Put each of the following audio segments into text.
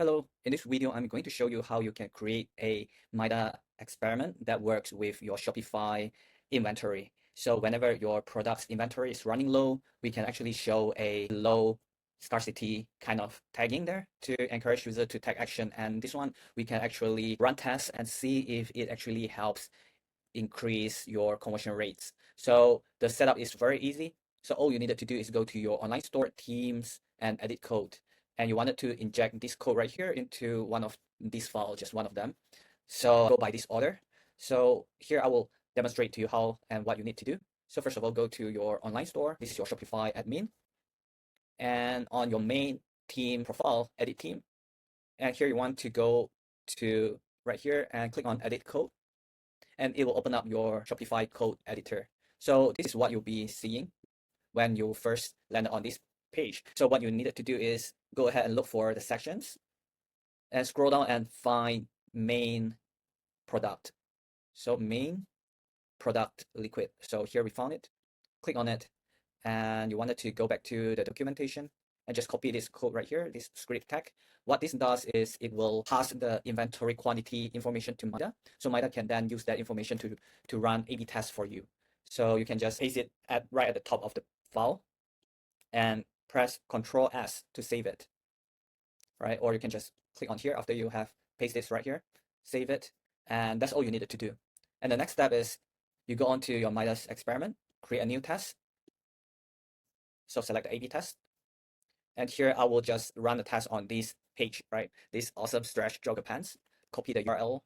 Hello, in this video, I'm going to show you how you can create a Mida experiment that works with your Shopify inventory. So whenever your product's inventory is running low, we can actually show a low scarcity kind of tagging there to encourage user to take action. And this one, we can actually run tests and see if it actually helps increase your conversion rates. So the setup is very easy. So all you needed to do is go to your online store, themes, and edit code. And you wanted to inject this code right here into one of these files, just one of them. So go by this order. So here I will demonstrate to you how and what you need to do. So first of all, go to your online store. This is your Shopify admin. And on your main theme profile, edit theme. And here you want to go to right here and click on edit code. And it will open up your Shopify code editor. So this is what you'll be seeing when you first land on this page. So what you needed to do is go ahead and look for the sections and scroll down and find main product. So main product liquid. So here we found it. Click on it and you wanted to go back to the documentation and just copy this code right here, this script tag. What this does is it will pass the inventory quantity information to Mida. So Mida can then use that information to run A/B tests for you. So you can just paste it right at the top of the file and press Ctrl S to save it, right? Or you can just click on here after you have pasted this right here, save it, and that's all you needed to do. And the next step is you go on to your Midas experiment, create a new test. So select the A/B test. And here I will just run the test on this page, right? This awesome stretch jogger pants. Copy the URL,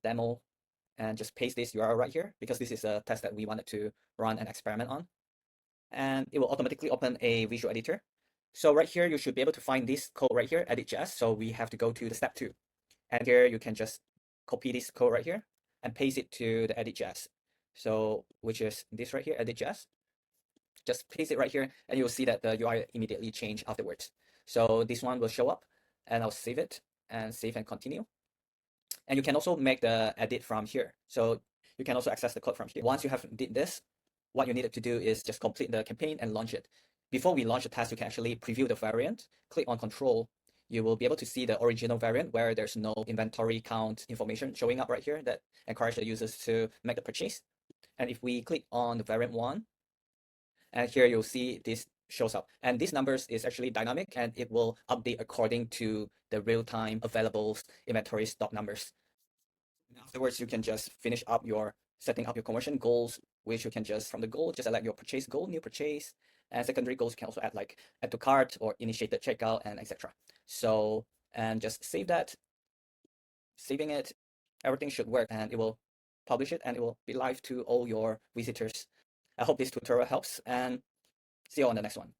demo, and just paste this URL right here because this is a test that we wanted to run an experiment on. And it will automatically open a visual editor. So right here, you should be able to find this code right here, edit.js. So we have to go to the step 2. And here you can just copy this code right here and paste it to the edit.js. So which is this right here, edit.js. Just paste it right here and you'll see that the UI immediately change afterwards. So this one will show up and I'll save it and save and continue. And you can also make the edit from here. So you can also access the code from here. Once you have did this, what you needed to do is just complete the campaign and launch it. Before we launch the test, you can actually preview the variant. Click on control. You will be able to see the original variant where there's no inventory count information showing up right here that encourage the users to make the purchase. And if we click on the variant 1, and here you'll see this shows up. And these numbers is actually dynamic and it will update according to the real-time available inventory stock numbers. And afterwards, you can just finish up your setting up your conversion goals, which you can just from the goal, just select your purchase goal, new purchase, and secondary goals you can also add like add to cart or initiated checkout and etc. So, and just save that, saving it, everything should work and it will publish it and it will be live to all your visitors. I hope this tutorial helps and see you on the next one.